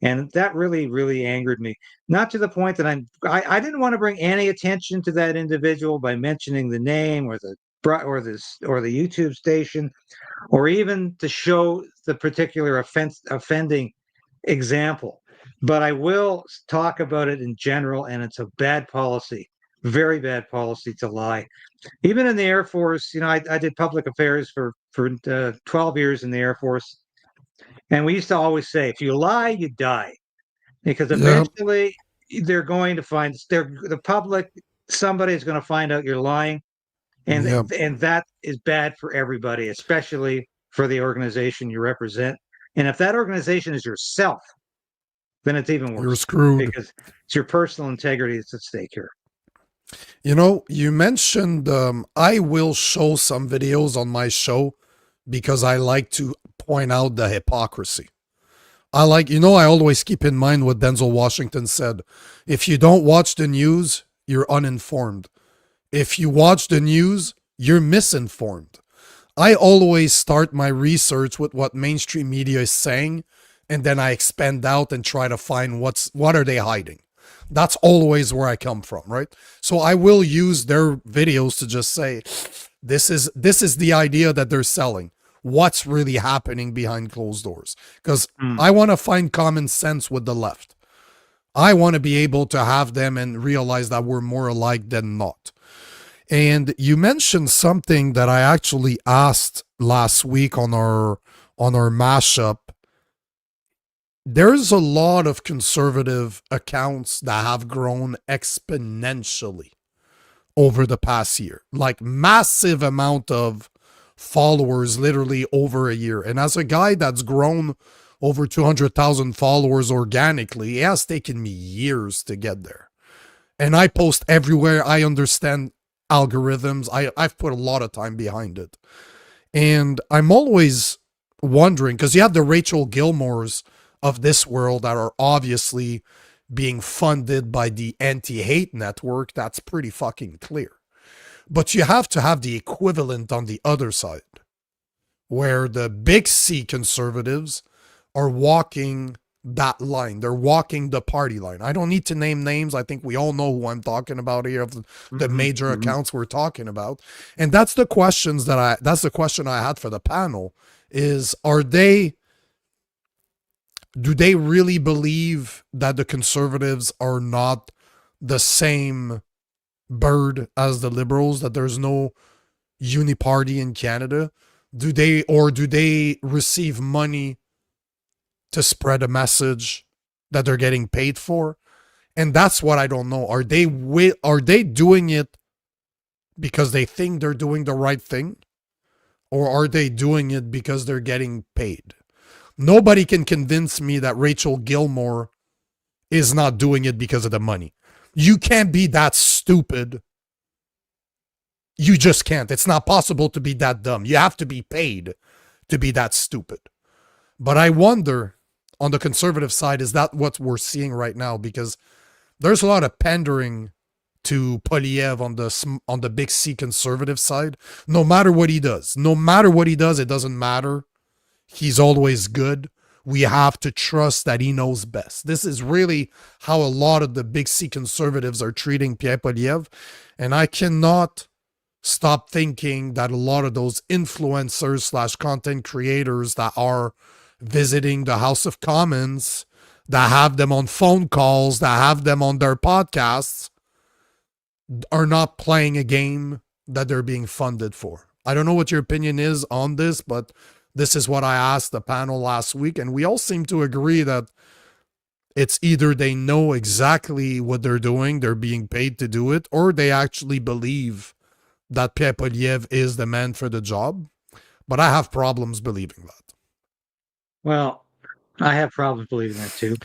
And that really, really angered me. Not to the point that I didn't want to bring any attention to that individual by mentioning the name or the YouTube station, or even to show the particular offending example. But I will talk about it in general, and it's a bad policy, very bad policy to lie. Even in the Air Force, I did public affairs for 12 years in the Air Force, and we used to always say, if you lie, you die, because Yeah. eventually they're going to find the public. Somebody's going to find out you're lying, and Yeah. and that is bad for everybody, especially for the organization you represent. And if that organization is yourself, then it's even You're worse, screwed. because it's your personal integrity that's at stake here. You mentioned I will show some videos on my show because I like to point out the hypocrisy. I always keep in mind what Denzel Washington said. If you don't watch the news, you're uninformed. If you watch the news, you're misinformed. I always start my research with what mainstream media is saying, and then I expand out and try to find what are they hiding. That's always where I come from, right? So I will use their videos to just say, this is the idea that they're selling. What's really happening behind closed doors? Because I want to find common sense with the left. I want to be able to have them and realize that we're more alike than not. And you mentioned something that I actually asked last week on our mashup. There's a lot of conservative accounts that have grown exponentially over the past year, like massive amount of followers literally over a year. And as a guy that's grown over 200,000 followers organically, it has taken me years to get there. And I post everywhere. I understand algorithms. I've put a lot of time behind it. And I'm always wondering, because you have the Rachel Gilmores of this world that are obviously being funded by the anti-hate network. That's pretty fucking clear. But you have to have the equivalent on the other side, where the big C conservatives are walking that line. They're walking the party line. I don't need to name names. I think we all know who I'm talking about here, of the major accounts we're talking about. And that's the question I had for the panel is, do they really believe that the conservatives are not the same bird as the liberals, that there's no uniparty in Canada? Do they receive money to spread a message that they're getting paid for? And that's what I don't know. Are they doing it because they think they're doing the right thing? Or are they doing it because they're getting paid? Nobody can convince me that Rachel Gilmore is not doing it because of the money. You can't be that stupid You just can't. It's not possible to be that dumb. You have to be paid to be that stupid. But I wonder, on the conservative side, is that what we're seeing right now? Because there's a lot of pandering to Poilievre on the big C conservative side. No matter what he does, it doesn't matter. He's always good. We have to trust that he knows best. This is really how a lot of the big C conservatives are treating Pierre Poilievre. And I cannot stop thinking that a lot of those influencers slash content creators that are visiting the House of Commons, that have them on phone calls, that have them on their podcasts, are not playing a game that they're being funded for. I don't know what your opinion is on this, but this is what I asked the panel last week, and we all seem to agree that it's either they know exactly what they're doing, they're being paid to do it, or they actually believe that Pierre Poilievre is the man for the job. But I have problems believing that. Well, I have problems believing that too,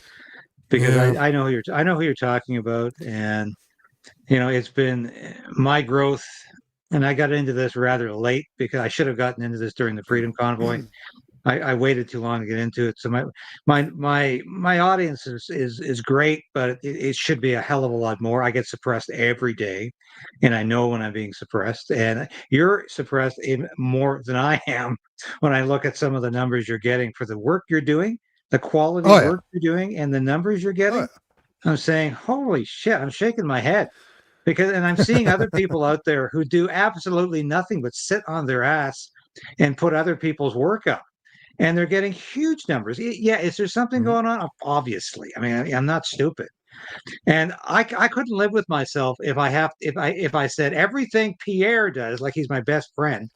because Yeah. I know who you're talking about, and it's been my growth, and I got into this rather late because I should have gotten into this during the Freedom Convoy. I waited too long to get into it. So my audience is great, but it should be a hell of a lot more. I get suppressed every day, and I know when I'm being suppressed. And you're suppressed even more than I am when I look at some of the numbers you're getting for the work you're doing, the quality work you're doing, and the numbers you're getting. I'm saying, holy shit! I'm shaking my head and I'm seeing other people out there who do absolutely nothing but sit on their ass and put other people's work up, and they're getting huge numbers. Yeah, is there something going on? Obviously. I mean, I'm not stupid, and I couldn't live with myself if I said everything Pierre does, like he's my best friend,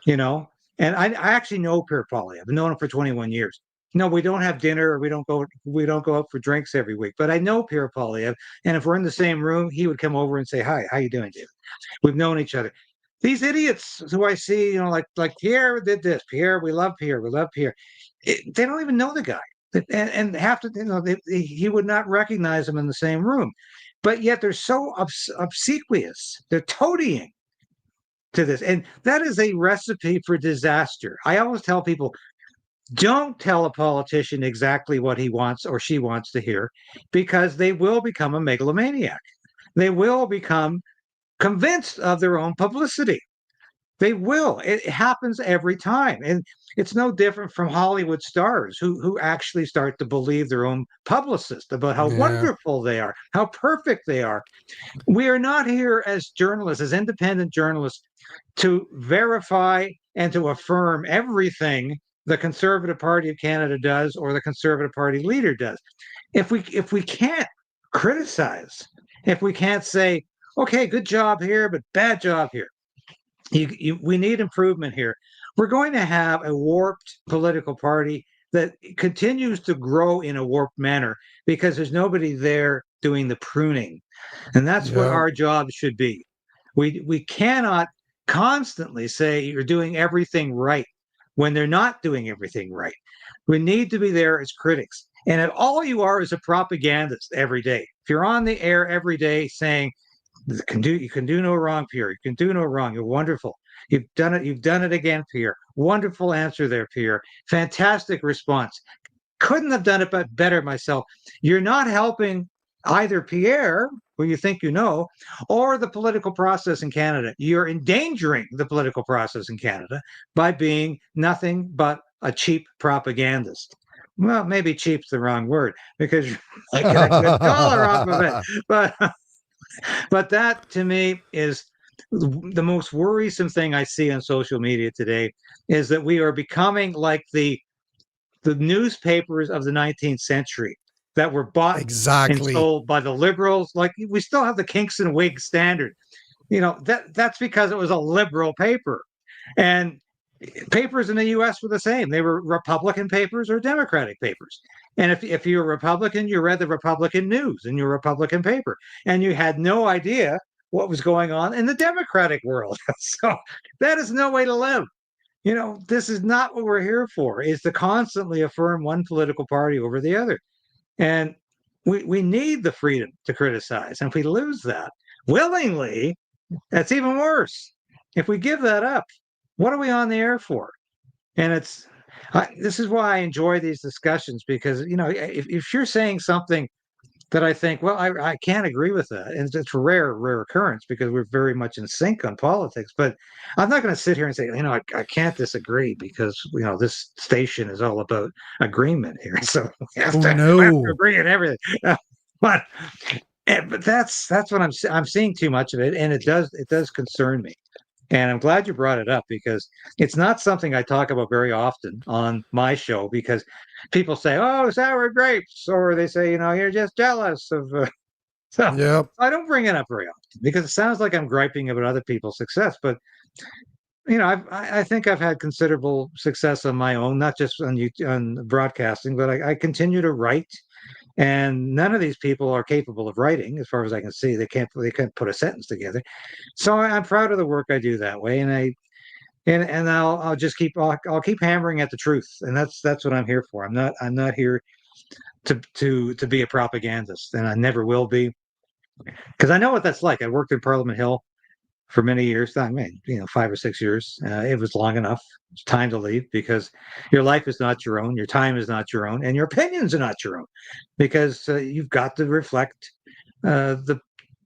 you know. And I actually know Pierre Polly. I've known him for 21 years. No, we don't have dinner, or we don't go out for drinks every week. But I know Pierre Polyev, and if we're in the same room, he would come over and say, "Hi, how you doing, David?" We've known each other. These idiots who I see, like Pierre did this. Pierre, we love Pierre. We love Pierre. They don't even know the guy, and have to, he would not recognize him in the same room. But yet they're so obsequious. They're toadying to this, and that is a recipe for disaster. I always tell people, don't tell a politician exactly what he wants or she wants to hear, because they will become a megalomaniac. They will become convinced of their own publicity. They will. It happens every time. And it's no different from Hollywood stars who actually start to believe their own publicist about how wonderful they are, how perfect they are. We are not here as journalists, as independent journalists, to verify and to affirm everything the Conservative Party of Canada does or the Conservative Party leader does. If we can't criticize, if we can't say, okay, good job here, but bad job here, we need improvement here, we're going to have a warped political party that continues to grow in a warped manner because there's nobody there doing the pruning. And that's what our job should be. We cannot constantly say you're doing everything right when they're not doing everything right. We need to be there as critics. And if all you are is a propagandist every day, if you're on the air every day saying, you can do no wrong, Pierre. You can do no wrong. You're wonderful. You've done it. You've done it again, Pierre. Wonderful answer there, Pierre. Fantastic response. Couldn't have done it better myself. You're not helping either Pierre, who you think you know, or the political process in Canada. You're endangering the political process in Canada by being nothing but a cheap propagandist. Well, maybe cheap's the wrong word, because you might get a good dollar off of it. But that, to me, is the most worrisome thing I see on social media today, is that we are becoming like the newspapers of the 19th century that were bought and sold by the liberals. Like, we still have the Kingston Whig Standard. That's because it was a liberal paper. And papers in the U.S. were the same. They were Republican papers or Democratic papers. And if you're a Republican, you read the Republican news in your Republican paper, and you had no idea what was going on in the Democratic world. So that is no way to live. This is not what we're here for, is to constantly affirm one political party over the other. And we need the freedom to criticize. And if we lose that willingly, that's even worse. If we give that up, what are we on the air for? And this is why I enjoy these discussions, because if you're saying something that I think, well, I can't agree with that, and it's a rare occurrence because we're very much in sync on politics. But I'm not going to sit here and say, I can't disagree because this station is all about agreement here, so we have Oh to no. agree on everything. But but that's what I'm seeing too much of it, and it does concern me. And I'm glad you brought it up because it's not something I talk about very often on my show, because people say, "Oh, sour grapes," or they say, "You're just jealous of." So Yep. I don't bring it up very often because it sounds like I'm griping about other people's success. But I think I've had considerable success on my own, not just on broadcasting, but I continue to write, and none of these people are capable of writing, as far as I can see. They can't put a sentence together. So I'm proud of the work I do that way, and I'll just I'll keep hammering at the truth, and that's what I'm here for. I'm not here to be a propagandist, and I never will be, because I know what that's like. I worked in Parliament Hill for many years. I mean, 5 or 6 years. It was long enough. It's time to leave, because your life is not your own, your time is not your own, and your opinions are not your own, because you've got to reflect the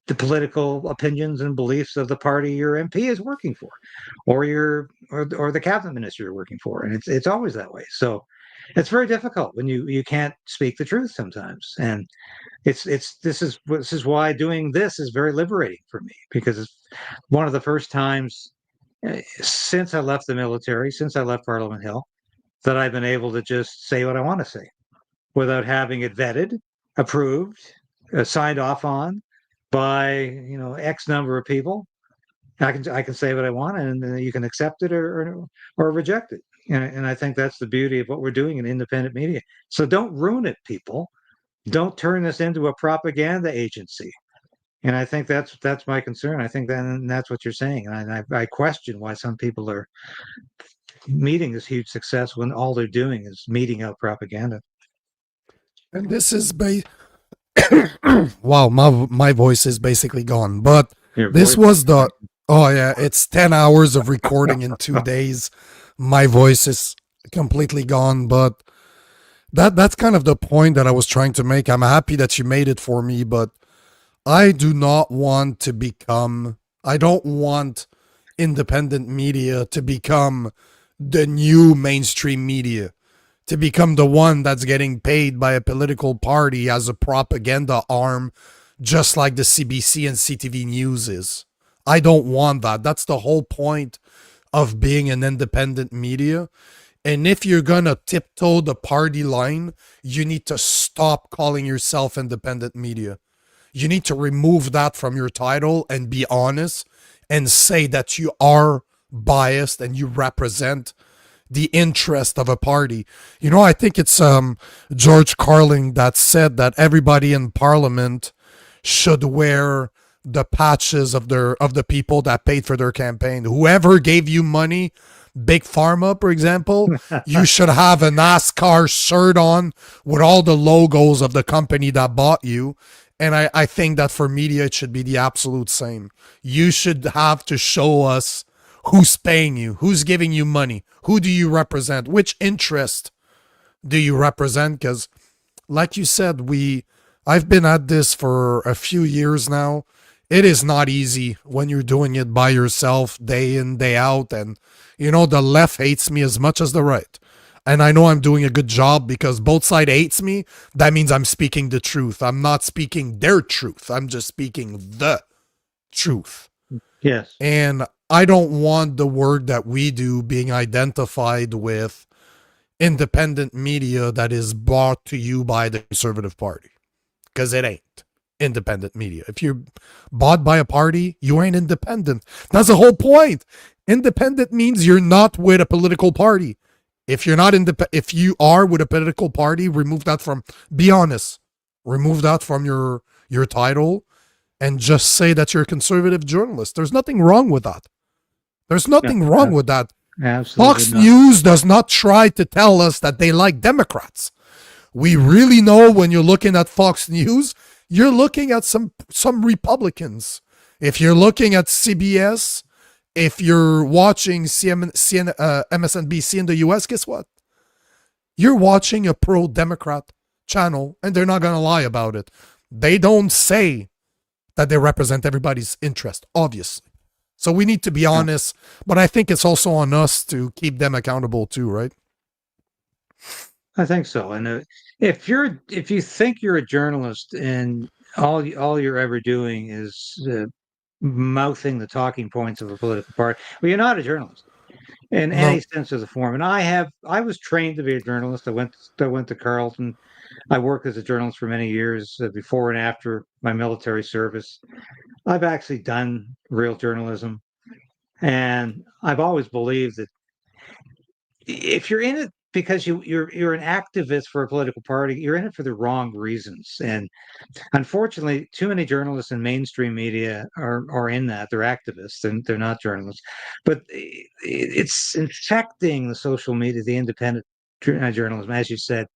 political opinions and beliefs of the party your MP is working for, or the cabinet minister you're working for, and it's always that way. So it's very difficult when you can't speak the truth sometimes, and this is why doing this is very liberating for me, because it's one of the first times since I left the military, since I left Parliament Hill, that I've been able to just say what I want to say without having it vetted, approved, signed off on by X number of people. I can say what I want, and you can accept it or reject it. And I think that's the beauty of what we're doing in independent media. So don't ruin it, people. Don't turn this into a propaganda agency. And I think that's my concern. I think that's what you're saying. And I question why some people are meeting this huge success when all they're doing is meeting out propaganda. And this is wow, my voice is basically gone. But Your this voice. was the oh yeah, it's 10 hours of recording in 2 days. My voice is completely gone, but that's kind of the point that I was trying to make. I'm happy that you made it for me, but I do not want to become I don't want independent media to become the new mainstream media, to become the one that's getting paid by a political party as a propaganda arm, just like the CBC and CTV News is. I don't want that. That's the whole point of being an independent media. And if you're gonna tiptoe the party line, you need to stop calling yourself independent media. You need to remove that from your title and be honest and say that you are biased and you represent the interest of a party. I think it's George Carlin that said that everybody in Parliament should wear the patches of the people that paid for their campaign. Whoever gave you money, Big Pharma, for example, you should have a NASCAR shirt on with all the logos of the company that bought you. And I think that for media, it should be the absolute same. You should have to show us who's paying you, who's giving you money, who do you represent, which interest do you represent? Because, like you said, I've been at this for a few years now. It is not easy when you're doing it by yourself, day in, day out, and the left hates me as much as the right. And I know I'm doing a good job because both sides hates me. That means I'm speaking the truth. I'm not speaking their truth. I'm just speaking the truth. Yes. And I don't want the work that we do being identified with independent media that is brought to you by the Conservative Party, because it ain't independent media. If you're bought by a party, you ain't independent. That's the whole point. Independent means you're not with a political party. If you're not if you are with a political party, be honest, remove that from your title, and just say that you're a conservative journalist. There's nothing wrong with that. There's nothing wrong with that. Absolutely Fox not. News does not try to tell us that they like Democrats. We really know when you're looking at Fox News, you're looking at some Republicans. If you're looking at CBS if you're watching MSNBC in the US, guess what? You're watching a pro-Democrat channel, and they're not going to lie about it. They don't say that they represent everybody's interest, obviously. So we need to be honest, but I think it's also on us to keep them accountable too, right? I think so. And if you think you're a journalist and all you're ever doing is mouthing the talking points of a political party, well, you're not a journalist in any No. sense of the form. And I was trained to be a journalist. I went to Carleton. I worked as a journalist for many years before and after my military service. I've actually done real journalism, and I've always believed that if you're in it because you're an activist for a political party, you're in it for the wrong reasons. And unfortunately, too many journalists in mainstream media are in that. They're activists and they're not journalists. But it's infecting the social media, the independent journalism, as you said.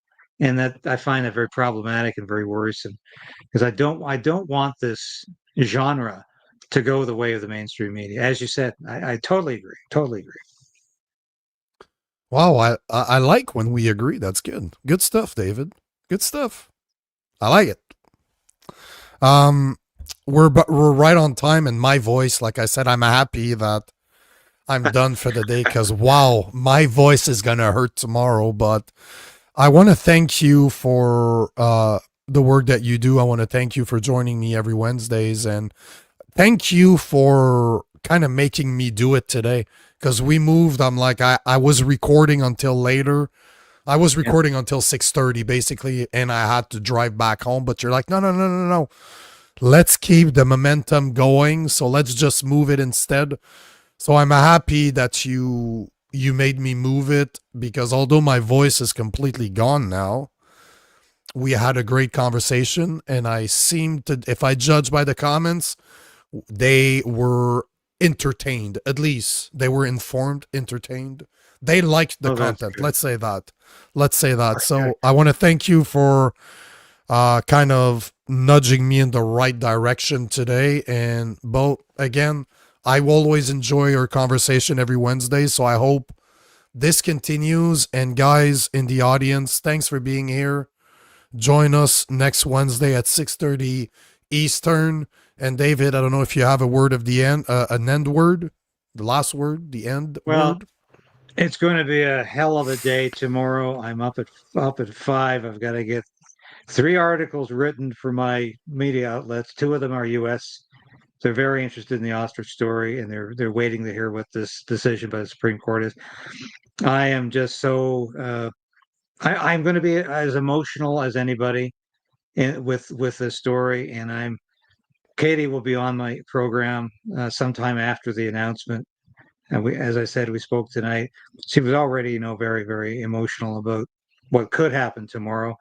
And that I find that very problematic and very worrisome because I don't want this genre to go the way of the mainstream media. As you said, I totally agree. Totally agree. Wow, I like when we agree. That's good. Good stuff, David. Good stuff. I like it. Um, we're right on time, and my voice, like I said, I'm happy that I'm done for the day because wow, my voice is gonna hurt tomorrow. But I want to thank you for the work that you do. I want to thank you for joining me every Wednesdays, and thank you for kind of making me do it today because we moved. I'm like I was recording until later. I was recording until 6:30 basically, and I had to drive back home. But you're like, no, no, no, no, no. Let's keep the momentum going. So let's just move it instead. So I'm happy that you made me move it because although my voice is completely gone now, we had a great conversation, and I seemed to, if I judge by the comments, they were entertained. At least they were informed, entertained. They liked the content. Let's say that. Let's say that. So I want to thank you for kind of nudging me in the right direction today. And both again, I will always enjoy our conversation every Wednesday. So I hope this continues. And guys in the audience, thanks for being here. Join us next Wednesday at 6:30 Eastern. And David, I don't know if you have a word of the end, an end word, the last word, the end word. It's going to be a hell of a day tomorrow. I'm up at 5. I've got to get 3 articles written for my media outlets. 2 of them are U.S. They're very interested in the ostrich story, and they're waiting to hear what this decision by the Supreme Court is. I am just so I'm going to be as emotional as anybody with this story, and Katie will be on my program sometime after the announcement. And as I said, we spoke tonight. She was already, very, very emotional about what could happen tomorrow.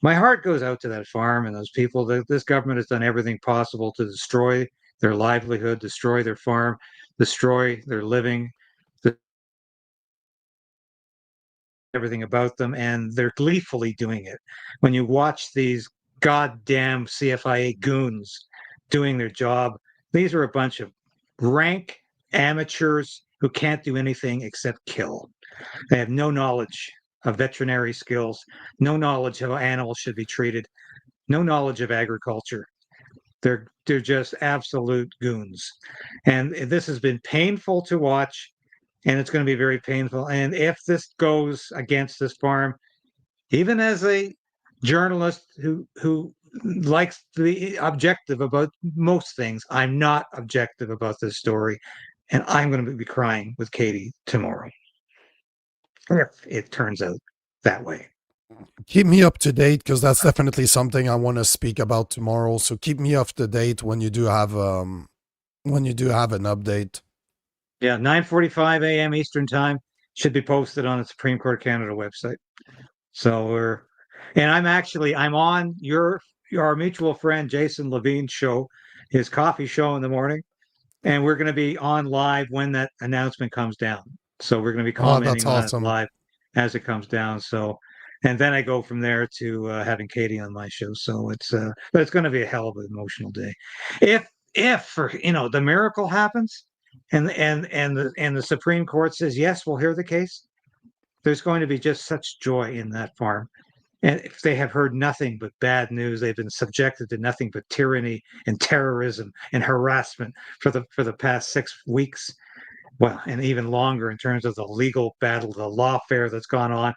My heart goes out to that farm and those people. This government has done everything possible to destroy their livelihood, destroy their farm, destroy their living, everything about them, and they're gleefully doing it. When you watch these goddamn CFIA goons doing their job, these are a bunch of rank amateurs who can't do anything except kill. They have no knowledge of veterinary skills, no knowledge of how animals should be treated, no knowledge of agriculture. They're just absolute goons. And this has been painful to watch, and it's going to be very painful. And if this goes against this farm, even as a journalist who likes to be objective about most things, I'm not objective about this story, and I'm going to be crying with Katie tomorrow if it turns out that way. Keep me up to date because that's definitely something I want to speak about tomorrow. So keep me up to date when you do have an update. Yeah, 9:45 a.m. Eastern time should be posted on the Supreme Court of Canada website. So I'm on our mutual friend Jason Levine's show, his coffee show in the morning, and we're going to be on live when that announcement comes down. So we're going to be Oh, that's commenting on it awesome. live as it comes down. So, and then I go from there to having Katie on my show. So but it's going to be a hell of an emotional day. If the miracle happens and the Supreme Court says, yes, we'll hear the case, there's going to be just such joy in that farm. And if they have heard nothing but bad news, they've been subjected to nothing but tyranny and terrorism and harassment for the past 6 weeks. Well, and even longer in terms of the legal battle, the lawfare that's gone on.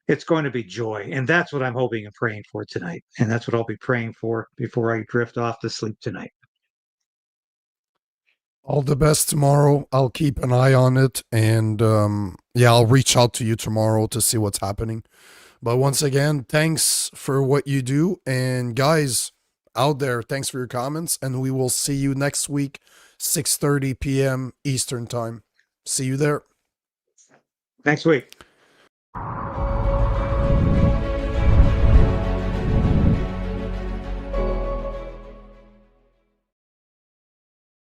It's going to be joy. And that's what I'm hoping and praying for tonight. And that's what I'll be praying for before I drift off to sleep tonight. All the best tomorrow. I'll keep an eye on it. And yeah, I'll reach out to you tomorrow to see what's happening. But once again, thanks for what you do. And guys out there, thanks for your comments. And we will see you next week, 6:30 p.m. Eastern Time. See you there. Next week.